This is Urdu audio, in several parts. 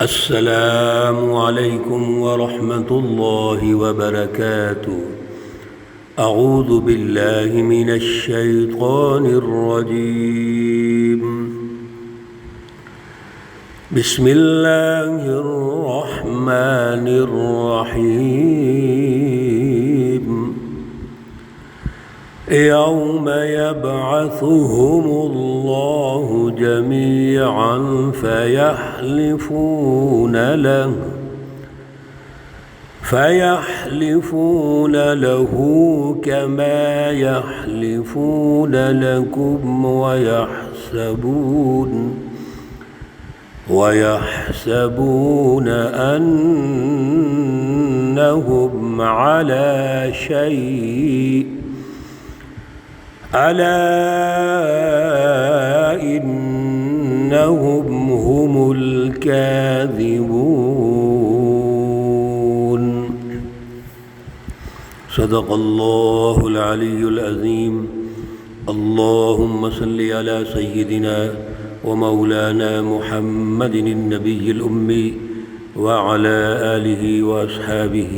السلام علیکم ورحمۃ اللہ وبرکاتہ۔ اعوذ باللہ من الشیطان الرجیم۔ بسم اللہ الرحمن الرحیم۔ یوم یبعثہم اللہ جمیعا فیحلفون له كما يحلفون لكم ويحسبون أنهم على شيء ألا إنهم هم الكاذبون۔ صدق اللہ العلی العظیم۔ اللہم صلی علی سیدنا ومولانا محمد النبی الأمی وعلى آلہ واصحابہ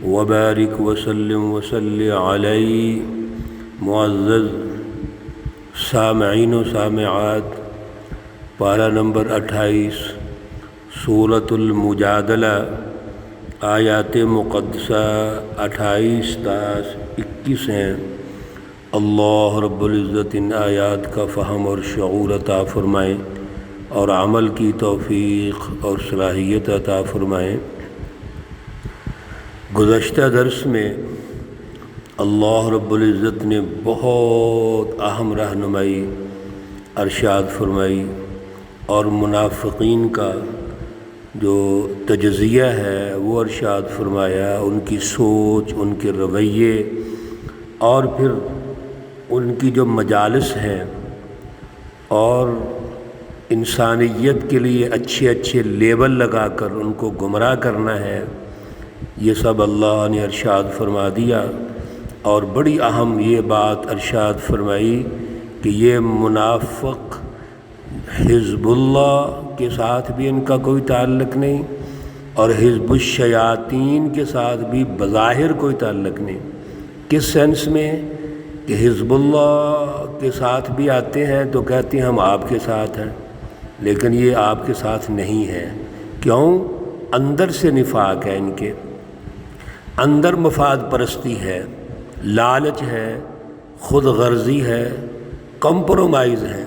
وبارک وسلم وصلی علیہ۔ معزز سامعین و سامعات، پارہ نمبر 28 سورۃ المجادلہ، آیات مقدسہ 28 تا 21 ہیں۔ اللہ رب العزت ان آیات کا فہم اور شعور عطا فرمائیں اور عمل کی توفیق اور صلاحیت عطا فرمائیں۔ گزشتہ درس میں اللہ رب العزت نے بہت اہم رہنمائی ارشاد فرمائی اور منافقین کا جو تجزیہ ہے وہ ارشاد فرمایا، ان کی سوچ، ان کے رویے، اور پھر ان کی جو مجالس ہیں اور انسانیت کے لیے اچھے اچھے لیبل لگا کر ان کو گمراہ کرنا ہے، یہ سب اللہ نے ارشاد فرما دیا۔ اور بڑی اہم یہ بات ارشاد فرمائی کہ یہ منافق حزب اللہ کے ساتھ بھی ان کا کوئی تعلق نہیں اور حزب الشیاطین کے ساتھ بھی بظاہر کوئی تعلق نہیں۔ کس سینس میں؟ کہ حزب اللہ کے ساتھ بھی آتے ہیں تو کہتے ہیں ہم آپ کے ساتھ ہیں، لیکن یہ آپ کے ساتھ نہیں ہیں۔ کیوں؟ اندر سے نفاق ہے، ان کے اندر مفاد پرستی ہے، لالچ ہے، خود غرضی ہے، کمپرومائز ہے۔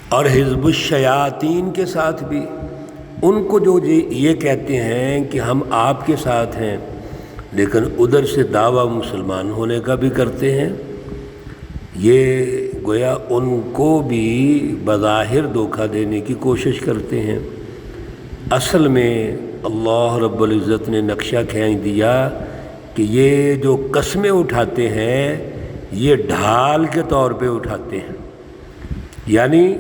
اور حزب الشیاطین کے ساتھ بھی ان کو جو یہ کہتے ہیں کہ ہم آپ کے ساتھ ہیں، لیکن ادھر سے دعویٰ مسلمان ہونے کا بھی کرتے ہیں، یہ گویا ان کو بھی بظاہر دھوکہ دینے کی کوشش کرتے ہیں۔ اصل میں اللہ رب العزت نے نقشہ کھینچ دیا کہ یہ جو قسمیں اٹھاتے ہیں یہ ڈھال کے طور پہ اٹھاتے ہیں، یعنی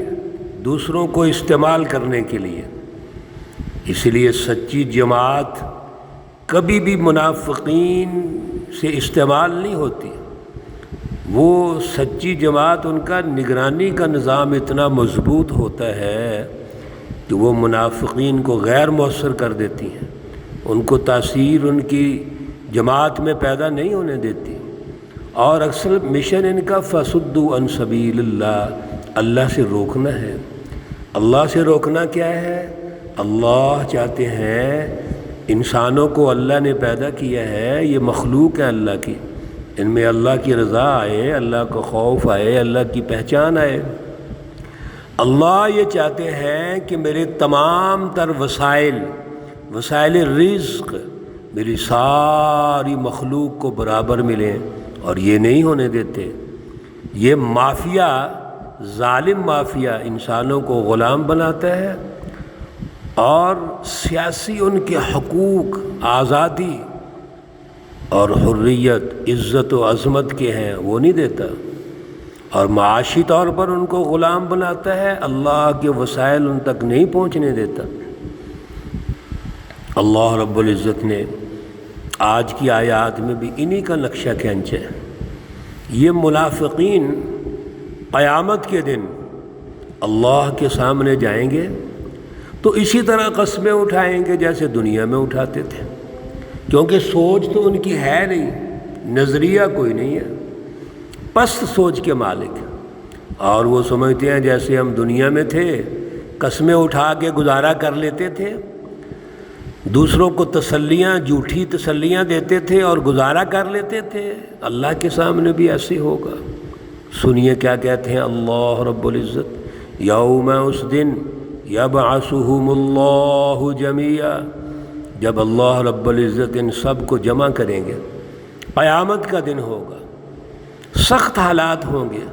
دوسروں کو استعمال کرنے کے لیے۔ اس لیے سچی جماعت کبھی بھی منافقین سے استعمال نہیں ہوتی۔ وہ سچی جماعت، ان کا نگرانی کا نظام اتنا مضبوط ہوتا ہے کہ وہ منافقین کو غیر مؤثر کر دیتی ہیں، ان کو تاثیر ان کی جماعت میں پیدا نہیں ہونے دیتی۔ اور اکثر مشن ان کا فَصُدُّوا عَن سَبِيلِ اللَّهِ، اللہ سے روکنا ہے۔ اللہ سے روکنا کیا ہے؟ اللہ چاہتے ہیں انسانوں کو اللہ نے پیدا کیا ہے، یہ مخلوق ہے اللہ کی، ان میں اللہ کی رضا آئے، اللہ کا خوف آئے، اللہ کی پہچان آئے۔ اللہ یہ چاہتے ہیں کہ میرے تمام تر وسائل رزق میری ساری مخلوق کو برابر ملیں، اور یہ نہیں ہونے دیتے۔ یہ مافیا، ظالم مافیا انسانوں کو غلام بناتا ہے اور سیاسی ان کے حقوق، آزادی اور حریت، عزت و عظمت کے ہیں وہ نہیں دیتا، اور معاشی طور پر ان کو غلام بناتا ہے، اللہ کے وسائل ان تک نہیں پہنچنے دیتا۔ اللہ رب العزت نے آج کی آیات میں بھی انہی کا نقشہ کھینچا ہے۔ یہ منافقین قیامت کے دن اللہ کے سامنے جائیں گے تو اسی طرح قسمیں اٹھائیں گے جیسے دنیا میں اٹھاتے تھے، کیونکہ سوچ تو ان کی ہے نہیں، نظریہ کوئی نہیں ہے، پست سوچ کے مالک، اور وہ سمجھتے ہیں جیسے ہم دنیا میں تھے قسمیں اٹھا کے گزارا کر لیتے تھے، دوسروں کو تسلیاں، جھوٹی تسلیاں دیتے تھے اور گزارا کر لیتے تھے، اللہ کے سامنے بھی ایسے ہوگا۔ سنیے کیا کہتے ہیں اللہ رب العزت، یوم، اس دن، یبعثہم اللہ جمیعا، جب اللہ رب العزت ان سب کو جمع کریں گے، قیامت کا دن ہوگا، سخت حالات ہوں گے،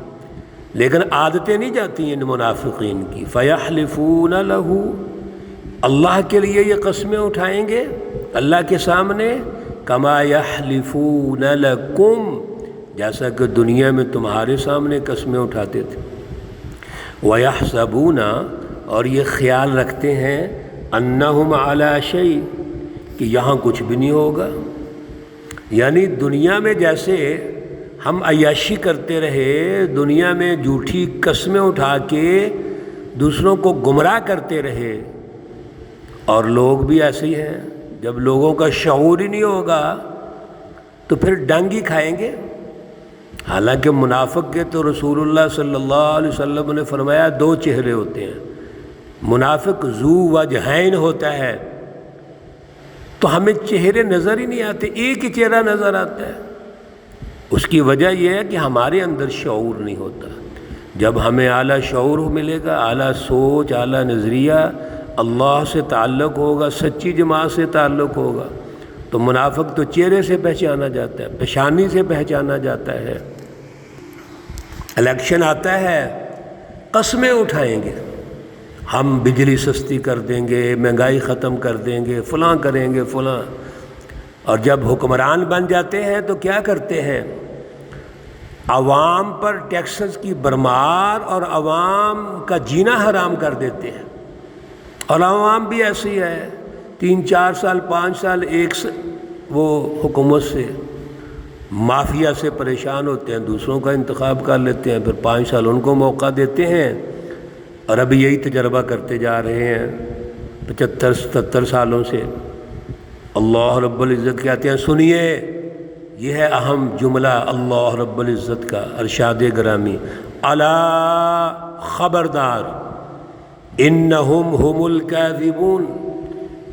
لیکن عادتیں نہیں جاتی ان منافقین کی، فیحلفون لہ، اللہ کے لیے یہ قسمیں اٹھائیں گے اللہ کے سامنے، کما یحلفون لکم، جیسا کہ دنیا میں تمہارے سامنے قسمیں اٹھاتے تھے، ویحسبون، اور یہ خیال رکھتے ہیں، انہم علی شیء، کہ یہاں کچھ بھی نہیں ہوگا۔ یعنی دنیا میں جیسے ہم عیاشی کرتے رہے، دنیا میں جھوٹی قسمیں اٹھا کے دوسروں کو گمراہ کرتے رہے، اور لوگ بھی ایسے ہی ہیں، جب لوگوں کا شعور ہی نہیں ہوگا تو پھر ڈنگ ہی کھائیں گے۔ حالانکہ منافق کے تو رسول اللہ صلی اللہ علیہ وسلم نے فرمایا 2 چہرے ہوتے ہیں، منافق ذو وجہین ہوتا ہے، تو ہمیں چہرے نظر ہی نہیں آتے، ایک ہی چہرہ نظر آتا ہے۔ اس کی وجہ یہ ہے کہ ہمارے اندر شعور نہیں ہوتا۔ جب ہمیں اعلیٰ شعور ملے گا، اعلیٰ سوچ، اعلیٰ نظریہ، اللہ سے تعلق ہوگا، سچی جماعت سے تعلق ہوگا، تو منافق تو چہرے سے پہچانا جاتا ہے، پیشانی سے پہچانا جاتا ہے۔ الیکشن آتا ہے، قسمیں اٹھائیں گے، ہم بجلی سستی کر دیں گے، مہنگائی ختم کر دیں گے، فلاں کریں گے فلاں، اور جب حکمران بن جاتے ہیں تو کیا کرتے ہیں؟ عوام پر ٹیکسز کی بھرمار اور عوام کا جینا حرام کر دیتے ہیں، اور عوام بھی ایسی ہے، 3 4 سال 5 سال وہ حکومت سے، مافیا سے پریشان ہوتے ہیں، دوسروں کا انتخاب کر لیتے ہیں، پھر 5 سال ان کو موقع دیتے ہیں، اور ابھی یہی تجربہ کرتے جا رہے ہیں 75 77 سالوں سے۔ اللہ رب العزت کہتے ہیں، سنیے، یہ ہے اہم جملہ اللہ رب العزت کا، ارشاد گرامی، الا، خبردار، انہم ہم الکاذبون،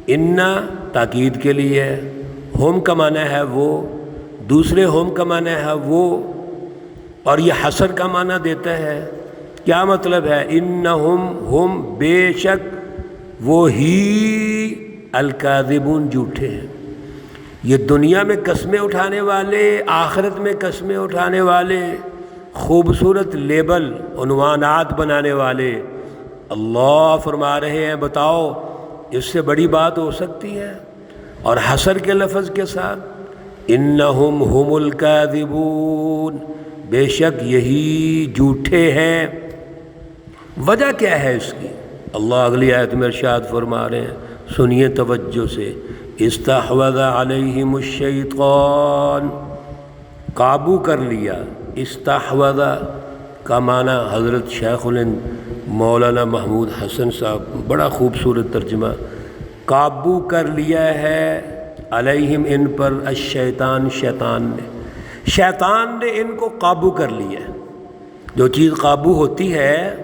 ان تاکید کے لیے، ہم کا معنی ہے وہ، دوسرے ہم کا معنی ہے وہ، اور یہ حصر کا معنی دیتا ہے۔ کیا مطلب ہے؟ انہم، ہم، بے شک، وہی، الکاذبون، جھوٹے ہیں۔ یہ دنیا میں قسمیں اٹھانے والے، آخرت میں قسمیں اٹھانے والے، خوبصورت لیبل، عنوانات بنانے والے، اللہ فرما رہے ہیں بتاؤ اس سے بڑی بات ہو سکتی ہے؟ اور حصر کے لفظ کے ساتھ، انہم ہم الکاذبون، بے شک یہی جھوٹے ہیں۔ وجہ کیا ہے اس کی؟ اللہ اگلی آیت میں ارشاد فرما رہے ہیں، سنیے توجہ سے، استحوذ علیہم الشیطان، قابو کر لیا، استحوذ کا معنی حضرت شیخ الہند مولانا محمود حسن صاحب، بڑا خوبصورت ترجمہ، قابو کر لیا ہے علیہم، ان پر، الشیطان، شیطان نے ان کو قابو کر لیا ہے۔ جو چیز قابو ہوتی ہے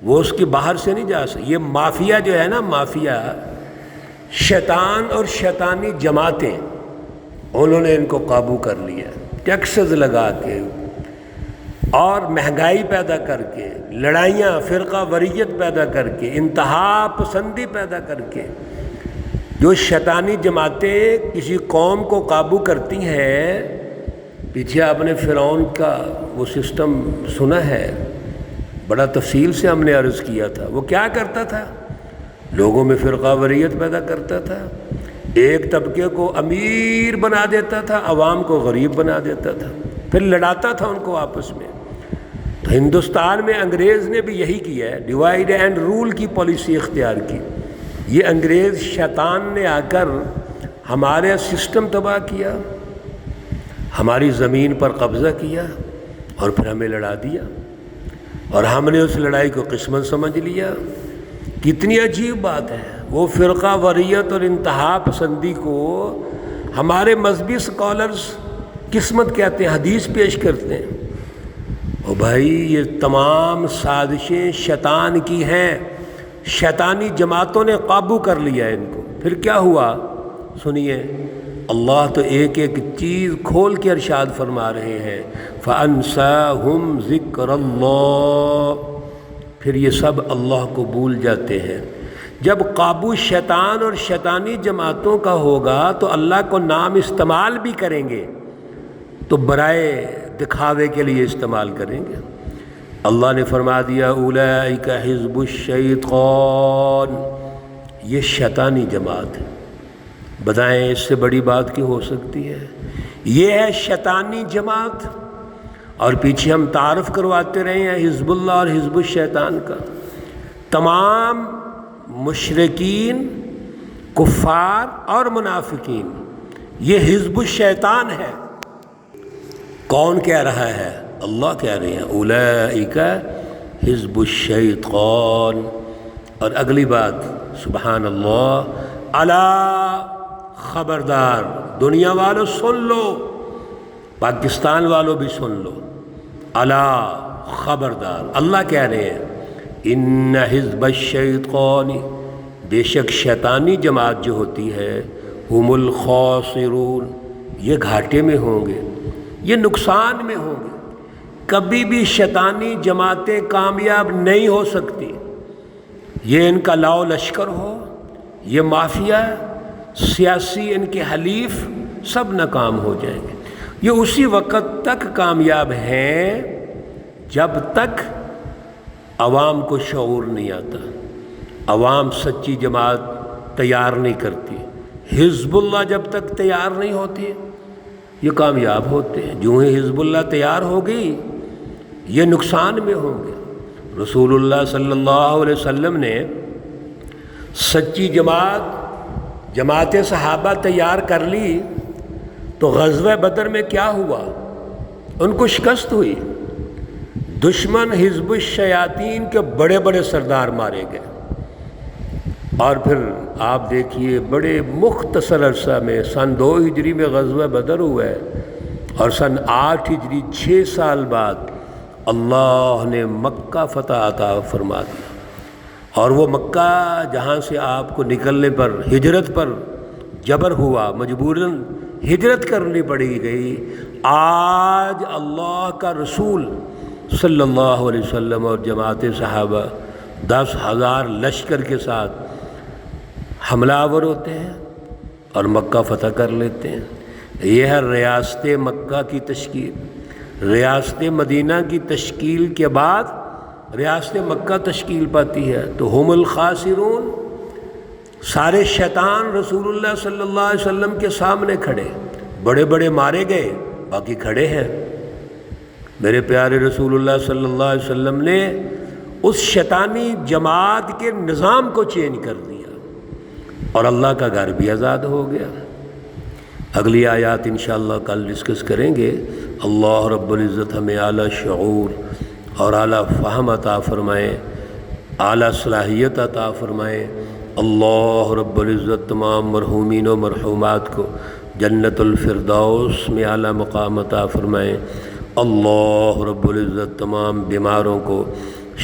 وہ اس کے باہر سے نہیں جا سکتی۔ یہ مافیا جو ہے نا، مافیا، شیطان اور شیطانی جماعتیں، انہوں نے ان کو قابو کر لیا، ٹیکسز لگا کے اور مہنگائی پیدا کر کے، لڑائیاں، فرقہ وریت پیدا کر کے، انتہا پسندی پیدا کر کے۔ جو شیطانی جماعتیں کسی قوم کو قابو کرتی ہیں، پیچھے آپ نے فرعون کا وہ سسٹم سنا ہے، بڑا تفصیل سے ہم نے عرض کیا تھا۔ وہ کیا کرتا تھا؟ لوگوں میں فرقہ وریت پیدا کرتا تھا، ایک طبقے کو امیر بنا دیتا تھا، عوام کو غریب بنا دیتا تھا، پھر لڑاتا تھا ان کو آپس میں۔ تو ہندوستان میں انگریز نے بھی یہی کیا ہے، ڈیوائیڈ اینڈ رول کی پالیسی اختیار کی۔ یہ انگریز شیطان نے آ کر ہمارے سسٹم تباہ کیا، ہماری زمین پر قبضہ کیا، اور پھر ہمیں لڑا دیا، اور ہم نے اس لڑائی کو قسمت سمجھ لیا کتنی عجیب بات ہے. وہ فرقہ واریت اور انتہا پسندی کو ہمارے مذہبی اسکالرز قسمت کہتے ہیں، حدیث پیش کرتے ہیں. او بھائی یہ تمام سازشیں شیطان کی ہیں، شیطانی جماعتوں نے قابو کر لیا ہے ان کو. پھر کیا ہوا سنیے، اللہ تو ایک ایک چیز کھول کے ارشاد فرما رہے ہیں فَأَنْسَاهُمْ ذِكْرَ اللَّهِ. پھر یہ سب اللہ کو بھول جاتے ہیں. جب قابو شیطان اور شیطانی جماعتوں کا ہوگا تو اللہ کو نام استعمال بھی کریں گے تو برائے دکھاوے کے لیے استعمال کریں گے. اللہ نے فرما دیا اولئک حزب الشیطان، یہ شیطانی جماعت ہے. بتائیں اس سے بڑی بات کی ہو سکتی ہے؟ یہ ہے شیطانی جماعت. اور پیچھے ہم تعارف کرواتے رہے ہیں حزب اللہ اور حزب الشیطان کا. تمام مشرکین، کفار اور منافقین یہ حزب الشیطان ہے. کون کہہ رہا ہے؟ اللہ کہہ رہے ہیں اولئک حزب الشیطان. اور اگلی بات سبحان اللہ، الا خبردار، دنیا والوں سن لو، پاکستان والوں بھی سن لو، الا خبردار. اللہ کہہ رہے ہیں ان حزب الشیطان، بے شک شیطانی جماعت جو ہوتی ہے، هم الخاسرون، یہ گھاٹے میں ہوں گے، یہ نقصان میں ہوں گے. کبھی بھی شیطانی جماعتیں کامیاب نہیں ہو سکتی. یہ ان کا لاؤ لشکر ہو، یہ مافیا، سیاسی ان کے حلیف، سب ناکام ہو جائیں گے. یہ اسی وقت تک کامیاب ہیں جب تک عوام کو شعور نہیں آتا، عوام سچی جماعت تیار نہیں کرتی. حزب اللہ جب تک تیار نہیں ہوتی یہ کامیاب ہوتے ہیں. جو ہی حزب اللہ تیار ہوگی یہ نقصان میں ہوں گے. رسول اللہ صلی اللہ علیہ وسلم نے سچی جماعت صحابہ تیار کر لی تو غزوہ بدر میں کیا ہوا؟ ان کو شکست ہوئی. دشمن حزب الشیاطین کے بڑے بڑے سردار مارے گئے. اور پھر آپ دیکھیے بڑے مختصر عرصہ میں سن 2 ہجری میں غزوہ بدر ہوا ہے اور سن 8 ہجری 6 سال بعد اللہ نے مکہ فتح عطا فرما دیا. اور وہ مکہ جہاں سے آپ کو نکلنے پر ہجرت پر جبر ہوا، مجبوراً ہجرت کرنی پڑی گئی، آج اللہ کا رسول صلی اللہ علیہ وسلم اور جماعت صحابہ 10,000 لشکر کے ساتھ حملہ آور ہوتے ہیں اور مکہ فتح کر لیتے ہیں. یہ ہے ریاست مکہ کی تشکیل. ریاست مدینہ کی تشکیل کے بعد ریاست مکہ تشکیل پاتی ہے. تو ہم الخاسرون، سارے شیطان رسول اللہ صلی اللہ علیہ وسلم کے سامنے کھڑے، بڑے بڑے مارے گئے، باقی کھڑے ہیں. میرے پیارے رسول اللہ صلی اللہ علیہ وسلم نے اس شیطانی جماعت کے نظام کو چینج کر دیا اور اللہ کا گھر بھی آزاد ہو گیا. اگلی آیات انشاءاللہ کل ڈسکس کریں گے. اللہ رب العزت ہمیں اعلیٰ شعور اور اعلیٰ فہم عطا فرمائے، اعلیٰ صلاحیت عطا فرمائے. اللہ رب العزت تمام مرحومین و مرحومات کو جنت الفردوس میں اعلیٰ مقام عطا فرمائے. اللہ رب العزت تمام بیماروں کو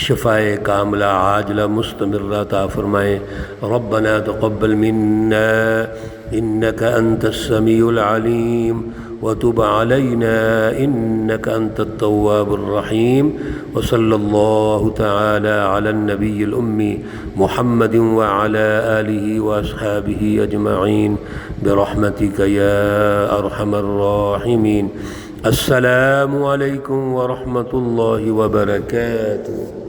شفائے کاملہ عاجلہ مستمرہ عطا فرمائے. ربنا تقبل منا انك انت السميع العليم وتب علينا انك انت التواب الرحيم. وصلى الله تعالى على النبي الأمي محمد وعلى آله وأصحابه أجمعين برحمتك يا أرحم الراحمين. السلام علیکم ورحمۃ اللہ وبرکاتہ.